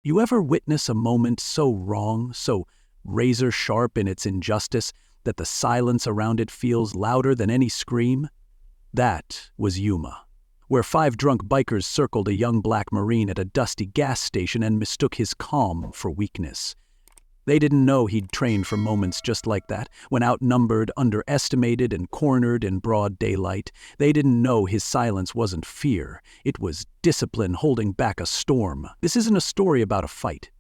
You ever witness a moment so wrong, so razor-sharp in its injustice, that the silence around it feels louder than any scream? That was Yuma, where 5 drunk bikers circled a young black Marine at a dusty gas station and mistook his calm for weakness. They didn't know he'd trained for moments just like that, when outnumbered, underestimated, and cornered in broad daylight. They didn't know his silence wasn't fear. It was discipline holding back a storm. This isn't a story about a fight.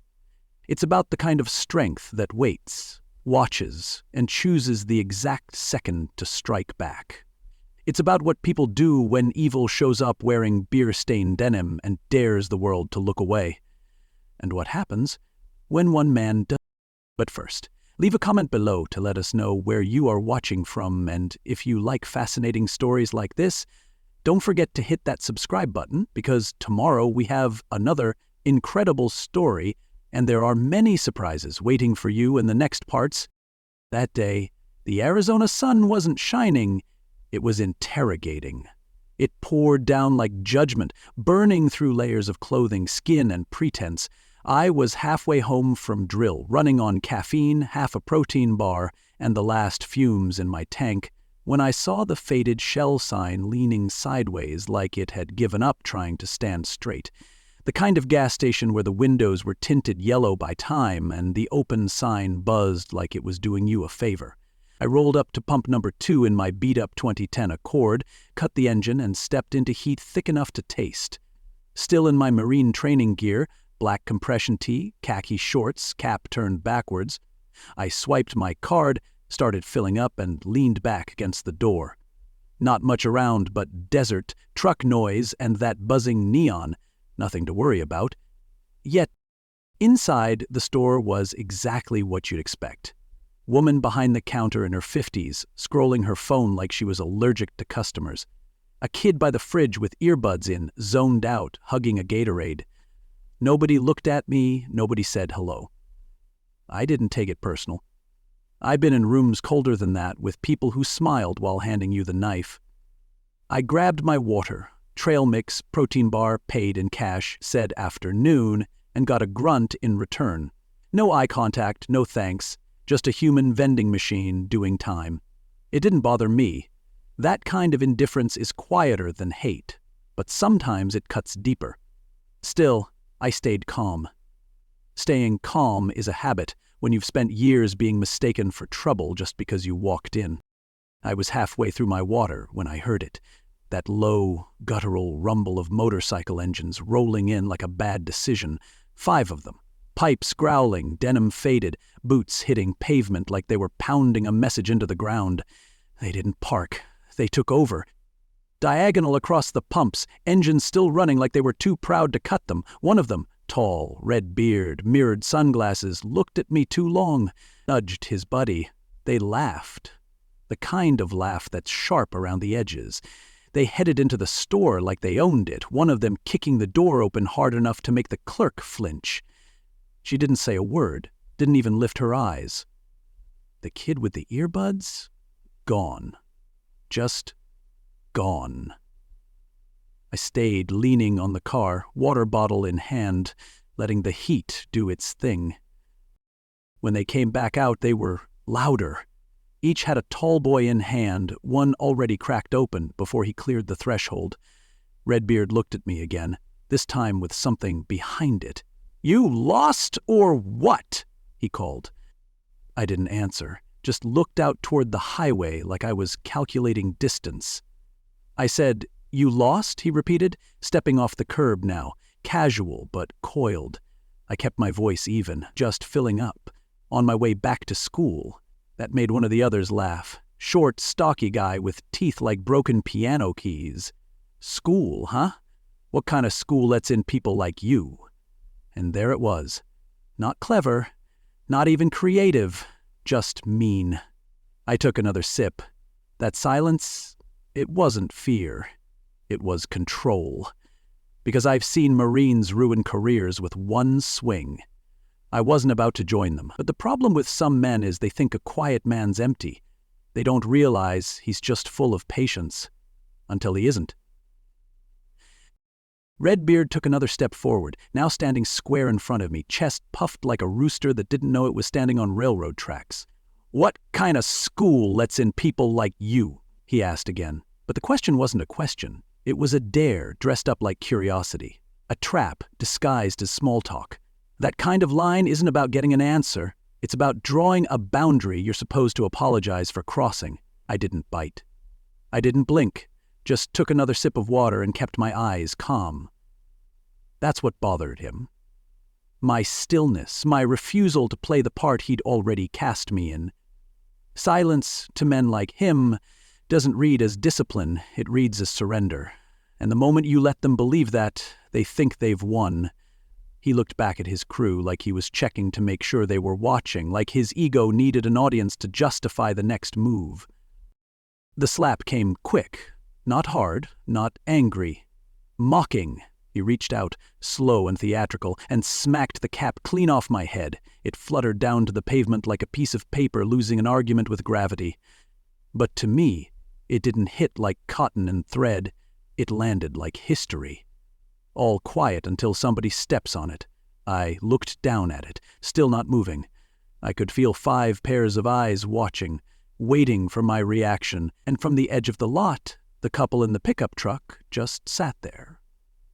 It's about the kind of strength that waits, watches, and chooses the exact second to strike back. It's about what people do when evil shows up wearing beer-stained denim and dares the world to look away. And what happens when one man does. But first, leave a comment below to let us know where you are watching from, and if you like fascinating stories like this, don't forget to hit that subscribe button, because tomorrow we have another incredible story, and there are many surprises waiting for you in the next parts. That day, the Arizona sun wasn't shining, it was interrogating. It poured down like judgment, burning through layers of clothing, skin, and pretense. I was halfway home from drill, running on caffeine, half a protein bar, and the last fumes in my tank, when I saw the faded Shell sign leaning sideways like it had given up trying to stand straight. The kind of gas station where the windows were tinted yellow by time and the open sign buzzed like it was doing you a favor. I rolled up to pump number 2 in my beat-up 2010 Accord, cut the engine, and stepped into heat thick enough to taste. Still in my Marine training gear, black compression tee, khaki shorts, cap turned backwards, I swiped my card, started filling up, and leaned back against the door. Not much around but desert, truck noise, and that buzzing neon. Nothing to worry about. Yet, inside, the store was exactly what you'd expect. Woman behind the counter in her 50s, scrolling her phone like she was allergic to customers. A kid by the fridge with earbuds in, zoned out, hugging a Gatorade. Nobody looked at me, nobody said hello. I didn't take it personal. I've been in rooms colder than that with people who smiled while handing you the knife. I grabbed my water, trail mix, protein bar, paid in cash, said afternoon, and got a grunt in return. No eye contact, no thanks, just a human vending machine doing time. It didn't bother me. That kind of indifference is quieter than hate, but sometimes it cuts deeper. Still, I stayed calm. Staying calm is a habit when you've spent years being mistaken for trouble just because you walked in. I was halfway through my water when I heard it, that low, guttural rumble of motorcycle engines rolling in like a bad decision, 5 of them. Pipes growling, denim faded, boots hitting pavement like they were pounding a message into the ground. They didn't park. They took over. Diagonal across the pumps, engines still running like they were too proud to cut them. One of them, tall, red beard, mirrored sunglasses, looked at me too long, nudged his buddy. They laughed. The kind of laugh that's sharp around the edges. They headed into the store like they owned it, one of them kicking the door open hard enough to make the clerk flinch. She didn't say a word, didn't even lift her eyes. The kid with the earbuds? Gone. Just gone. I stayed leaning on the car, water bottle in hand, letting the heat do its thing. When they came back out, they were louder. Each had a tall boy in hand, one already cracked open before he cleared the threshold. Redbeard looked at me again, this time with something behind it. "You lost or what?" he called. I didn't answer, just looked out toward the highway like I was calculating distance. I said, "You lost?" he repeated, stepping off the curb now, casual but coiled. I kept my voice even, just filling up. On my way back to school. That made one of the others laugh. Short, stocky guy with teeth like broken piano keys. School, huh? What kind of school lets in people like you? And there it was. Not clever, not even creative, just mean. I took another sip. That silence, it wasn't fear. It was control. Because I've seen Marines ruin careers with one swing. I wasn't about to join them, but the problem with some men is they think a quiet man's empty. They don't realize he's just full of patience. Until he isn't. Redbeard took another step forward, now standing square in front of me, chest puffed like a rooster that didn't know it was standing on railroad tracks. "What kind of school lets in people like you?" he asked again. But the question wasn't a question. It was a dare dressed up like curiosity. A trap disguised as small talk. That kind of line isn't about getting an answer. It's about drawing a boundary you're supposed to apologize for crossing. I didn't bite. I didn't blink, just took another sip of water and kept my eyes calm. That's what bothered him. My stillness, my refusal to play the part he'd already cast me in. Silence, to men like him, doesn't read as discipline, it reads as surrender. And the moment you let them believe that, they think they've won. He looked back at his crew like he was checking to make sure they were watching, like his ego needed an audience to justify the next move. The slap came quick, not hard, not angry, mocking. He reached out, slow and theatrical, and smacked the cap clean off my head. It fluttered down to the pavement like a piece of paper losing an argument with gravity. But to me, it didn't hit like cotton and thread. It landed like history. All quiet until somebody steps on it. I looked down at it, still not moving. I could feel 5 pairs of eyes watching, waiting for my reaction, and from the edge of the lot, the couple in the pickup truck just sat there.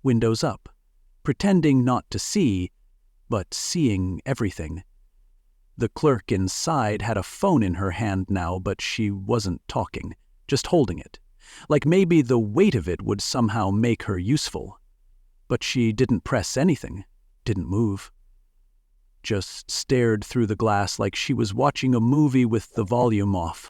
Windows up, pretending not to see, but seeing everything. The clerk inside had a phone in her hand now, but she wasn't talking, just holding it, like maybe the weight of it would somehow make her useful. But she didn't press anything, didn't move. Just stared through the glass like she was watching a movie with the volume off.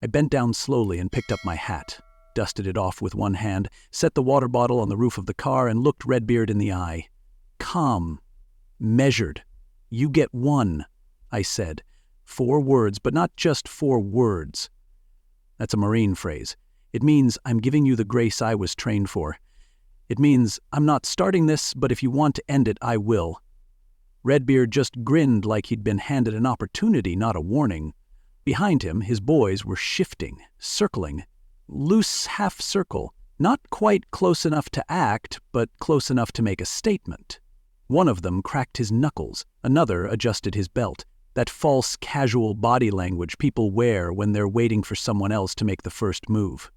I bent down slowly and picked up my hat, dusted it off with one hand, set the water bottle on the roof of the car, and looked Redbeard in the eye. Calm. Measured. "You get 1, I said. 4 words, but not just 4 words. That's a Marine phrase. It means I'm giving you the grace I was trained for. It means I'm not starting this, but if you want to end it, I will. Redbeard just grinned like he'd been handed an opportunity, not a warning. Behind him, his boys were shifting, circling. Loose half-circle, not quite close enough to act, but close enough to make a statement. One of them cracked his knuckles, another adjusted his belt, that false casual body language people wear when they're waiting for someone else to make the first move.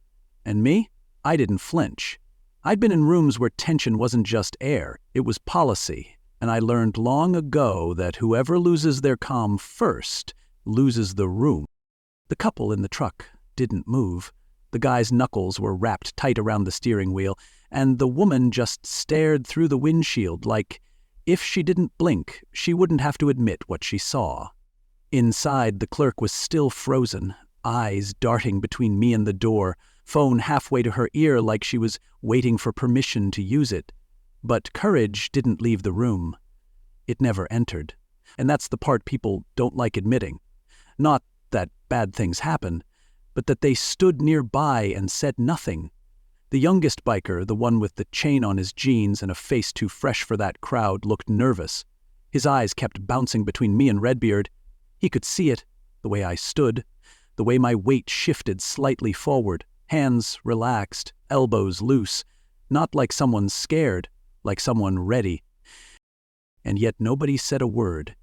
And me? I didn't flinch. I'd been in rooms where tension wasn't just air, it was policy, and I learned long ago that whoever loses their calm first loses the room. The couple in the truck didn't move. The guy's knuckles were wrapped tight around the steering wheel, and the woman just stared through the windshield like, if she didn't blink, she wouldn't have to admit what she saw. Inside, the clerk was still frozen, eyes darting between me and the door, phone halfway to her ear like she was waiting for permission to use it. But courage didn't leave the room. It never entered. And that's the part people don't like admitting. Not that bad things happen, but that they stood nearby and said nothing. The youngest biker, the one with the chain on his jeans and a face too fresh for that crowd, looked nervous. His eyes kept bouncing between me and Redbeard. He could see it, the way I stood, the way my weight shifted slightly forward, hands relaxed, elbows loose, not like someone scared, like someone ready. And yet nobody said a word.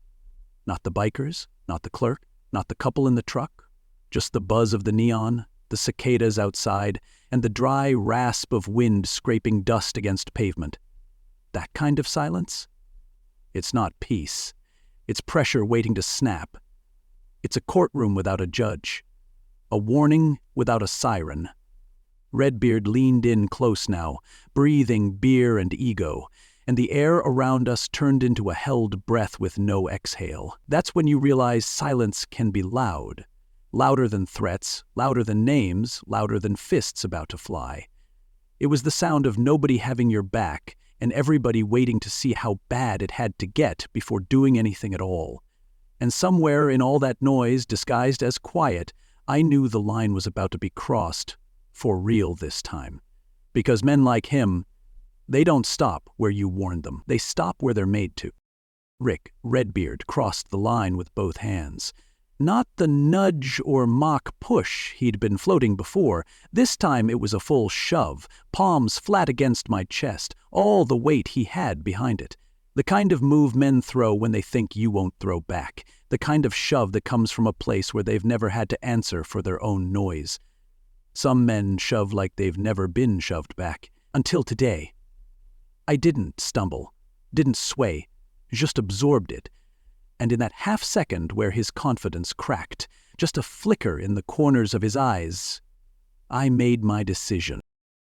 Not the bikers, not the clerk, not the couple in the truck, just the buzz of the neon, the cicadas outside, and the dry rasp of wind scraping dust against pavement. That kind of silence? It's not peace. It's pressure waiting to snap. It's a courtroom without a judge. A warning without a siren. Redbeard leaned in close now, breathing beer and ego, and the air around us turned into a held breath with no exhale. That's when you realize silence can be loud. Louder than threats, louder than names, louder than fists about to fly. It was the sound of nobody having your back and everybody waiting to see how bad it had to get before doing anything at all. And somewhere in all that noise, disguised as quiet, I knew the line was about to be crossed, for real this time. Because men like him, they don't stop where you warned them. They stop where they're made to. Redbeard crossed the line with both hands. Not the nudge or mock push he'd been floating before. This time it was a full shove, palms flat against my chest, all the weight he had behind it. The kind of move men throw when they think you won't throw back. The kind of shove that comes from a place where they've never had to answer for their own noise. Some men shove like they've never been shoved back. Until today. I didn't stumble, didn't sway, just absorbed it. And in that half second where his confidence cracked, just a flicker in the corners of his eyes, I made my decision.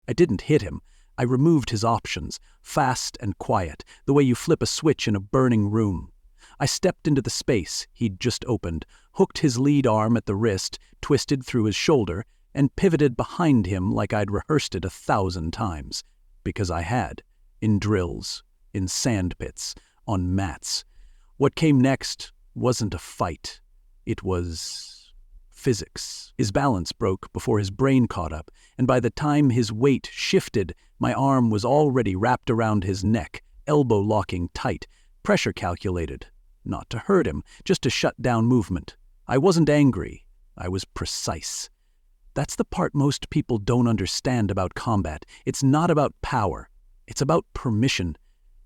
I didn't hit him. I removed his options, fast and quiet, the way you flip a switch in a burning room. I stepped into the space he'd just opened, hooked his lead arm at the wrist, twisted through his shoulder, and pivoted behind him like I'd rehearsed it 1,000 times. Because I had. In drills, in sand pits, on mats. What came next wasn't a fight. It was physics. His balance broke before his brain caught up, and by the time his weight shifted, my arm was already wrapped around his neck, elbow locking tight, pressure calculated. Not to hurt him, just to shut down movement. I wasn't angry. I was precise. That's the part most people don't understand about combat. It's not about power. It's about permission.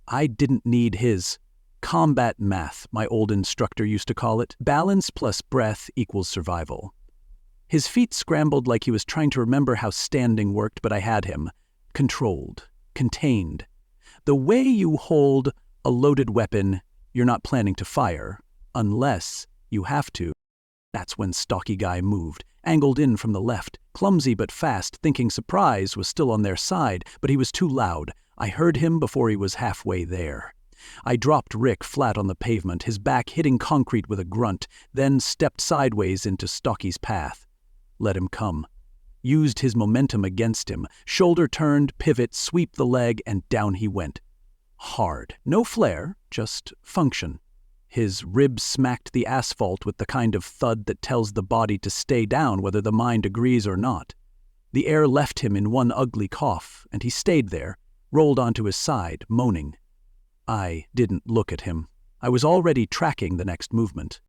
I didn't need his combat math, my old instructor used to call it. Balance plus breath equals survival. His feet scrambled like he was trying to remember how standing worked, but I had him. Controlled. Contained. The way you hold a loaded weapon you're not planning to fire, unless you have to. That's when stocky guy moved, angled in from the left, clumsy but fast, thinking surprise was still on their side, but he was too loud. I heard him before he was halfway there. I dropped Rick flat on the pavement, his back hitting concrete with a grunt, then stepped sideways into Stocky's path. Let him come. Used his momentum against him, shoulder turned, pivot, sweep the leg, and down he went. Hard. No flair, just function. His ribs smacked the asphalt with the kind of thud that tells the body to stay down whether the mind agrees or not. The air left him in one ugly cough, and he stayed there, rolled onto his side, moaning. I didn't look at him. I was already tracking the next movement.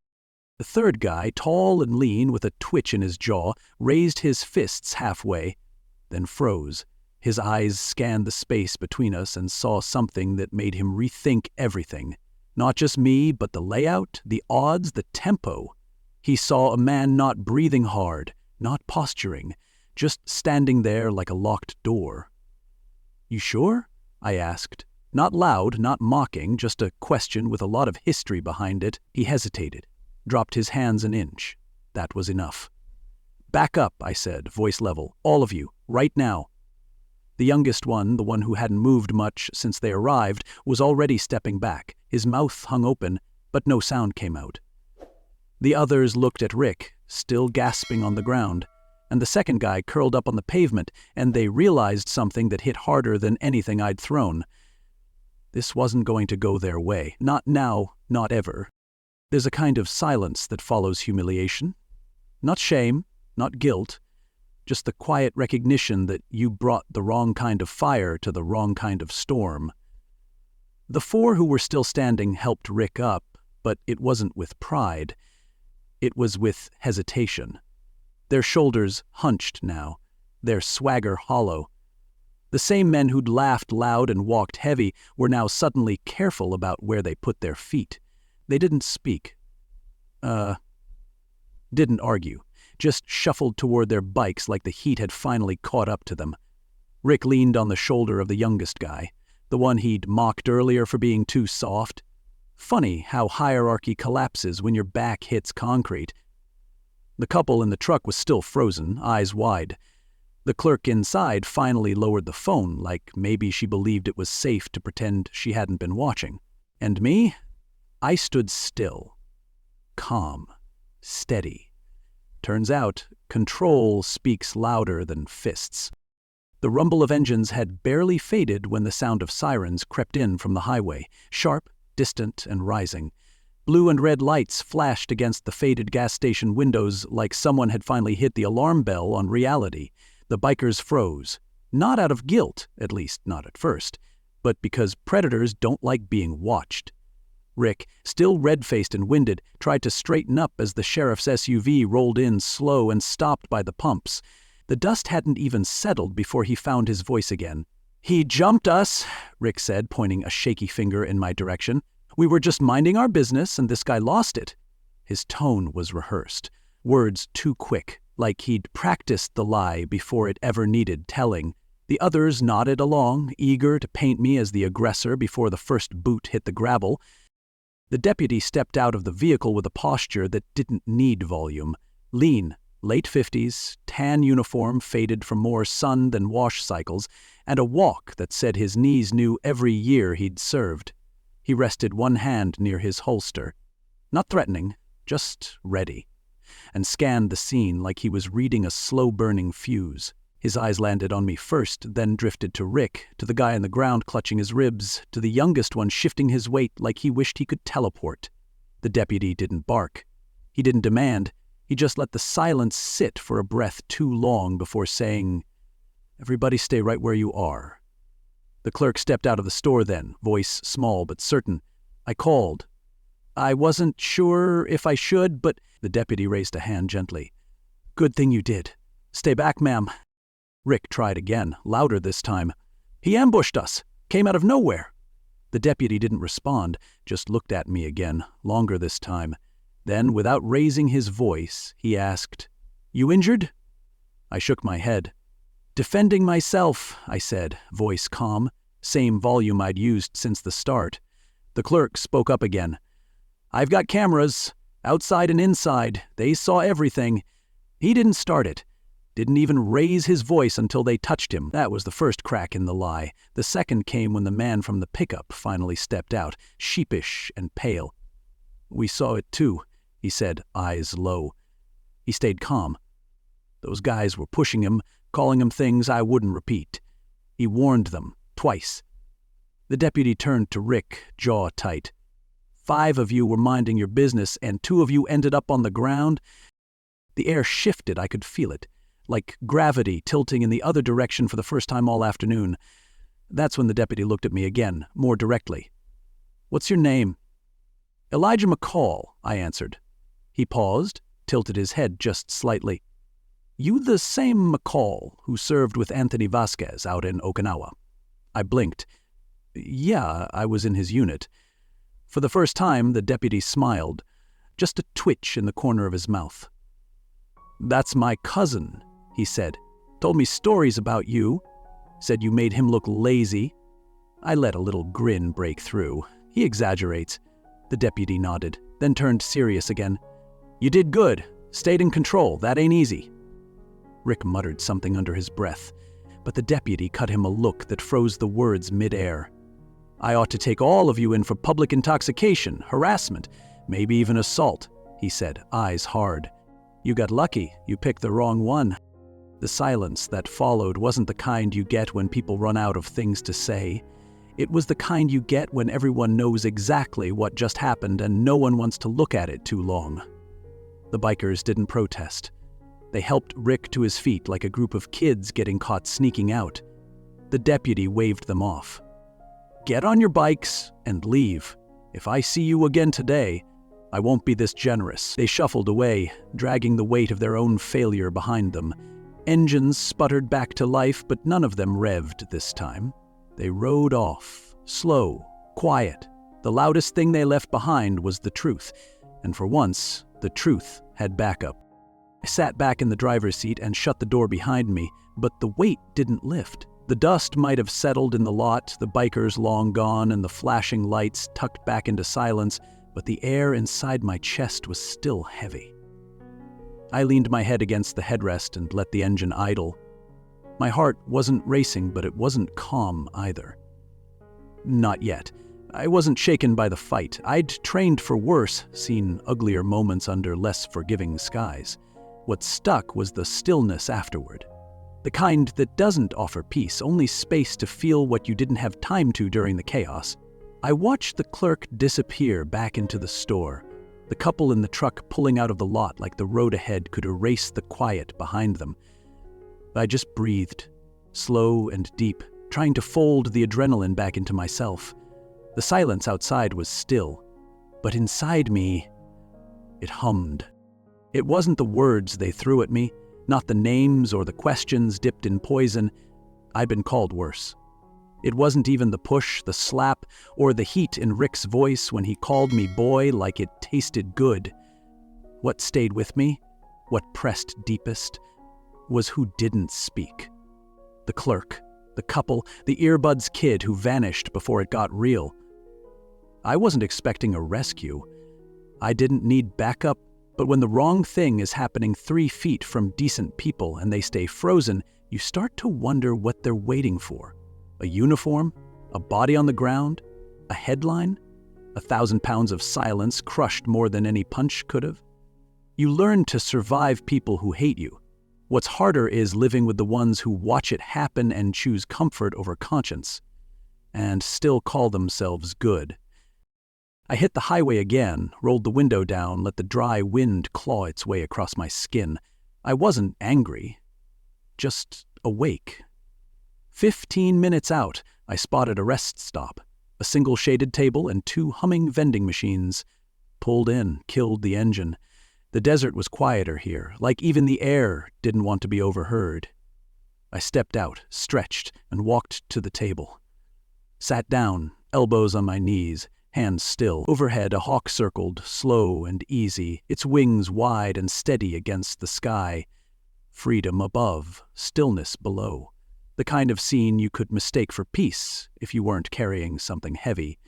The third guy, tall and lean with a twitch in his jaw, raised his fists halfway, then froze. His eyes scanned the space between us and saw something that made him rethink everything. Not just me, but the layout, the odds, the tempo. He saw a man not breathing hard, not posturing, just standing there like a locked door. You sure? I asked. Not loud, not mocking, just a question with a lot of history behind it. He hesitated, dropped his hands an inch. That was enough. Back up, I said, voice level. All of you, right now. The youngest one, the one who hadn't moved much since they arrived, was already stepping back. His mouth hung open, but no sound came out. The others looked at Rick, still gasping on the ground, and the second guy curled up on the pavement, and they realized something that hit harder than anything I'd thrown. This wasn't going to go their way. Not now, not ever. There's a kind of silence that follows humiliation. Not shame, not guilt, just the quiet recognition that you brought the wrong kind of fire to the wrong kind of storm. The four who were still standing helped Rick up, but it wasn't with pride. It was with hesitation. Their shoulders hunched now, their swagger hollow. The same men who'd laughed loud and walked heavy were now suddenly careful about where they put their feet. They didn't speak. Didn't argue. Just shuffled toward their bikes like the heat had finally caught up to them. Rick leaned on the shoulder of the youngest guy, the one he'd mocked earlier for being too soft. Funny how hierarchy collapses when your back hits concrete. The couple in the truck was still frozen, eyes wide. The clerk inside finally lowered the phone, like maybe she believed it was safe to pretend she hadn't been watching. And me? I stood still. Calm. Steady. Turns out, control speaks louder than fists. The rumble of engines had barely faded when the sound of sirens crept in from the highway, sharp, distant, and rising. Blue and red lights flashed against the faded gas station windows like someone had finally hit the alarm bell on reality. The bikers froze. Not out of guilt, at least not at first, but because predators don't like being watched. Rick, still red-faced and winded, tried to straighten up as the sheriff's SUV rolled in slow and stopped by the pumps. The dust hadn't even settled before he found his voice again. "He jumped us," Rick said, pointing a shaky finger in my direction. "We were just minding our business, and this guy lost it." His tone was rehearsed, words too quick, like he'd practiced the lie before it ever needed telling. The others nodded along, eager to paint me as the aggressor before the first boot hit the gravel. The deputy stepped out of the vehicle with a posture that didn't need volume. Lean, late 50s, tan uniform faded from more sun than wash cycles, and a walk that said his knees knew every year he'd served. He rested one hand near his holster. Not threatening, just ready, and scanned the scene like he was reading a slow-burning fuse. His eyes landed on me first, then drifted to Rick, to the guy on the ground clutching his ribs, to the youngest one shifting his weight like he wished he could teleport. The deputy didn't bark. He didn't demand. He just let the silence sit for a breath too long before saying, "Everybody stay right where you are." The clerk stepped out of the store then, voice small but certain. I called. "I wasn't sure if I should, but—" The deputy raised a hand gently. "Good thing you did. Stay back, ma'am." Rick tried again, louder this time. "He ambushed us. Came out of nowhere." The deputy didn't respond, just looked at me again, longer this time. Then, without raising his voice, he asked, "You injured?" I shook my head. "Defending myself," I said, voice calm, same volume I'd used since the start. The clerk spoke up again. "I've got cameras, outside and inside. They saw everything. He didn't start it. Didn't even raise his voice until they touched him." That was the first crack in the lie. The second came when the man from the pickup finally stepped out, sheepish and pale. "We saw it too," he said, eyes low. He stayed calm. "Those guys were pushing him, calling him things I wouldn't repeat. He warned them, twice." The deputy turned to Rick, jaw tight. "5 of you were minding your business, and 2 of you ended up on the ground." The air shifted, I could feel it, like gravity tilting in the other direction for the first time all afternoon. That's when the deputy looked at me again, more directly. "What's your name?" "Elijah McCall," I answered. He paused, tilted his head just slightly. "You the same McCall who served with Anthony Vasquez out in Okinawa?" I blinked. "Yeah, I was in his unit." For the first time, the deputy smiled, just a twitch in the corner of his mouth. "That's my cousin," he said. "Told me stories about you. Said you made him look lazy." I let a little grin break through. "He exaggerates." The deputy nodded, then turned serious again. "You did good. Stayed in control. That ain't easy." Rick muttered something under his breath, but the deputy cut him a look that froze the words mid-air. "I ought to take all of you in for public intoxication, harassment, maybe even assault," he said, eyes hard. "You got lucky. You picked the wrong one." The silence that followed wasn't the kind you get when people run out of things to say. It was the kind you get when everyone knows exactly what just happened and no one wants to look at it too long. The bikers didn't protest. They helped Rick to his feet like a group of kids getting caught sneaking out. The deputy waved them off. "Get on your bikes and leave. If I see you again today, I won't be this generous." They shuffled away, dragging the weight of their own failure behind them. Engines sputtered back to life, but none of them revved this time. They rode off, slow, quiet. The loudest thing they left behind was the truth, and for once, the truth had backup. I sat back in the driver's seat and shut the door behind me, but the weight didn't lift. The dust might have settled in the lot, the bikers long gone and the flashing lights tucked back into silence, but the air inside my chest was still heavy. I leaned my head against the headrest and let the engine idle. My heart wasn't racing, but it wasn't calm either. Not yet. I wasn't shaken by the fight. I'd trained for worse, seen uglier moments under less forgiving skies. What stuck was the stillness afterward. The kind that doesn't offer peace, only space to feel what you didn't have time to during the chaos. I watched the clerk disappear back into the store, the couple in the truck pulling out of the lot like the road ahead could erase the quiet behind them. I just breathed, slow and deep, trying to fold the adrenaline back into myself. The silence outside was still, but inside me, it hummed. It wasn't the words they threw at me, not the names or the questions dipped in poison. I'd been called worse. It wasn't even the push, the slap, or the heat in Rick's voice when he called me boy like it tasted good. What stayed with me, what pressed deepest, was who didn't speak. The clerk, the couple, the earbuds kid who vanished before it got real. I wasn't expecting a rescue. I didn't need backup, but when the wrong thing is happening 3 feet from decent people and they stay frozen, you start to wonder what they're waiting for. A uniform? A body on the ground? A headline? 1,000 pounds of silence crushed more than any punch could have? You learn to survive people who hate you. What's harder is living with the ones who watch it happen and choose comfort over conscience, and still call themselves good. I hit the highway again, rolled the window down, let the dry wind claw its way across my skin. I wasn't angry, just awake. 15 minutes out, I spotted a rest stop, a single shaded table and 2 humming vending machines. Pulled in, killed the engine. The desert was quieter here, like even the air didn't want to be overheard. I stepped out, stretched, and walked to the table. Sat down, elbows on my knees, hands still. Overhead, a hawk circled, slow and easy, its wings wide and steady against the sky. Freedom above, stillness below. The kind of scene you could mistake for peace if you weren't carrying something heavy.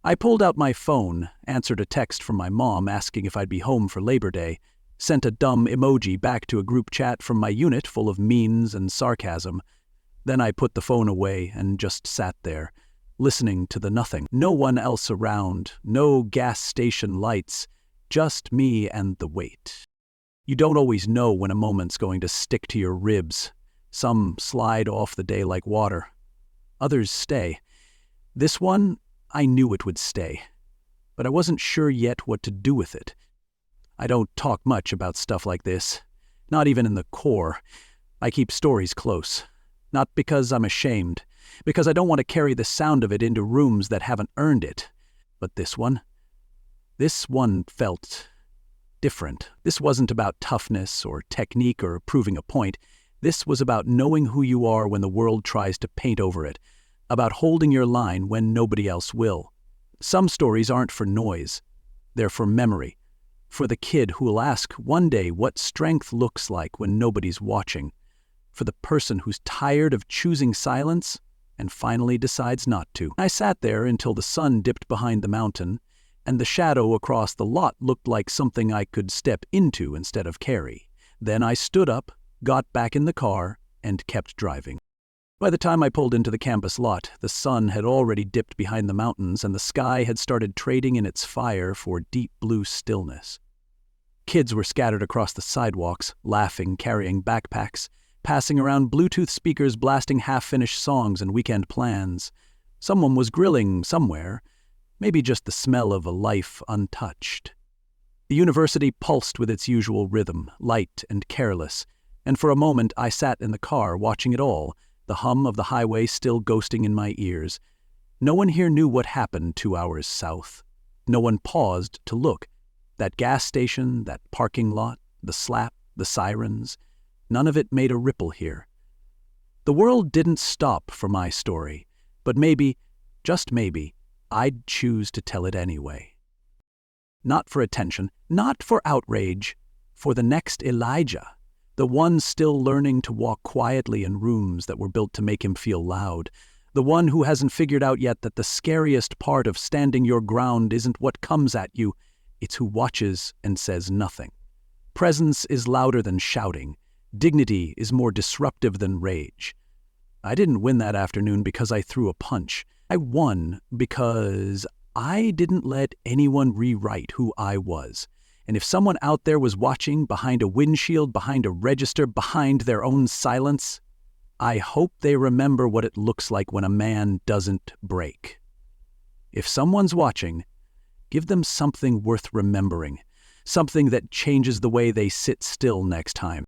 I pulled out my phone, answered a text from my mom asking if I'd be home for Labor Day, sent a dumb emoji back to a group chat from my unit full of means and sarcasm. Then I put the phone away and just sat there, listening to the nothing. No one else around, no gas station lights, just me and the wait. You don't always know when a moment's going to stick to your ribs. Some slide off the day like water. Others stay. This one, I knew it would stay, but I wasn't sure yet what to do with it. I don't talk much about stuff like this, not even in the core. I keep stories close, not because I'm ashamed, because I don't want to carry the sound of it into rooms that haven't earned it. But this one felt different. This wasn't about toughness or technique or proving a point. This was about knowing who you are when the world tries to paint over it, about holding your line when nobody else will. Some stories aren't for noise. They're for memory, for the kid who'll ask one day what strength looks like when nobody's watching, for the person who's tired of choosing silence and finally decides not to. I sat there until the sun dipped behind the mountain, and the shadow across the lot looked like something I could step into instead of carry. Then I stood up, got back in the car, and kept driving. By the time I pulled into the campus lot, the sun had already dipped behind the mountains and the sky had started trading in its fire for deep blue stillness. Kids were scattered across the sidewalks, laughing, carrying backpacks, passing around Bluetooth speakers blasting half-finished songs and weekend plans. Someone was grilling somewhere, maybe just the smell of a life untouched. The university pulsed with its usual rhythm, light and careless, and for a moment I sat in the car watching it all, the hum of the highway still ghosting in my ears. No one here knew what happened 2 hours south. No one paused to look. That gas station, that parking lot, the slap, the sirens, none of it made a ripple here. The world didn't stop for my story, but maybe, just maybe, I'd choose to tell it anyway. Not for attention, not for outrage, for the next Elijah. The one still learning to walk quietly in rooms that were built to make him feel loud. The one who hasn't figured out yet that the scariest part of standing your ground isn't what comes at you, it's who watches and says nothing. Presence is louder than shouting. Dignity is more disruptive than rage. I didn't win that afternoon because I threw a punch. I won because I didn't let anyone rewrite who I was. And if someone out there was watching behind a windshield, behind a register, behind their own silence, I hope they remember what it looks like when a man doesn't break. If someone's watching, give them something worth remembering, something that changes the way they sit still next time.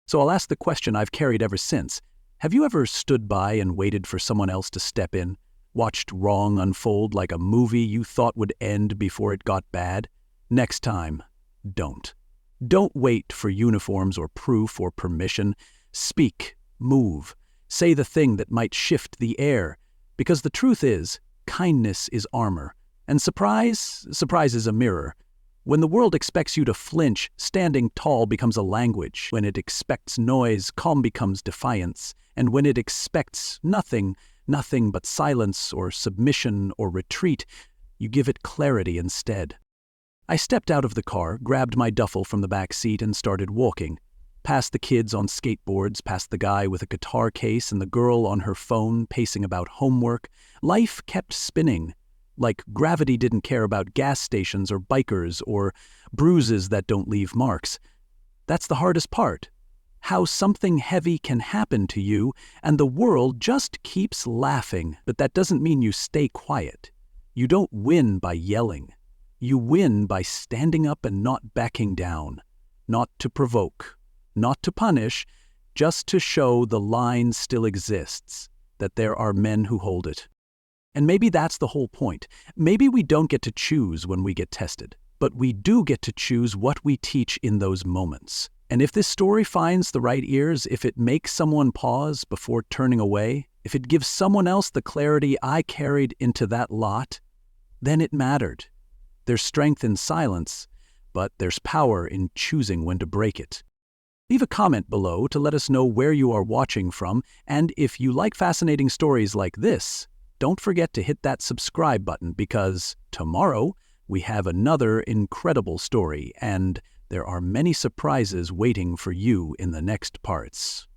So I'll ask the question I've carried ever since. Have you ever stood by and waited for someone else to step in? Watched wrong unfold like a movie you thought would end before it got bad? Next time, don't. Don't wait for uniforms or proof or permission. Speak, move, say the thing that might shift the air. Because the truth is, kindness is armor, and surprise is a mirror. When the world expects you to flinch, standing tall becomes a language. When it expects noise, calm becomes defiance. And when it expects nothing but silence or submission or retreat, you give it clarity instead. I stepped out of the car, grabbed my duffel from the back seat, and started walking. Past the kids on skateboards, past the guy with a guitar case and the girl on her phone pacing about homework. Life kept spinning. Like gravity didn't care about gas stations or bikers or bruises that don't leave marks. That's the hardest part. How something heavy can happen to you and the world just keeps laughing. But that doesn't mean you stay quiet. You don't win by yelling. You win by standing up and not backing down. Not to provoke, not to punish, just to show the line still exists, that there are men who hold it. And maybe that's the whole point. Maybe we don't get to choose when we get tested, but we do get to choose what we teach in those moments. And if this story finds the right ears, if it makes someone pause before turning away, if it gives someone else the clarity I carried into that lot, then it mattered. There's strength in silence, but there's power in choosing when to break it. Leave a comment below to let us know where you are watching from, and if you like fascinating stories like this, don't forget to hit that subscribe button because tomorrow we have another incredible story and there are many surprises waiting for you in the next parts.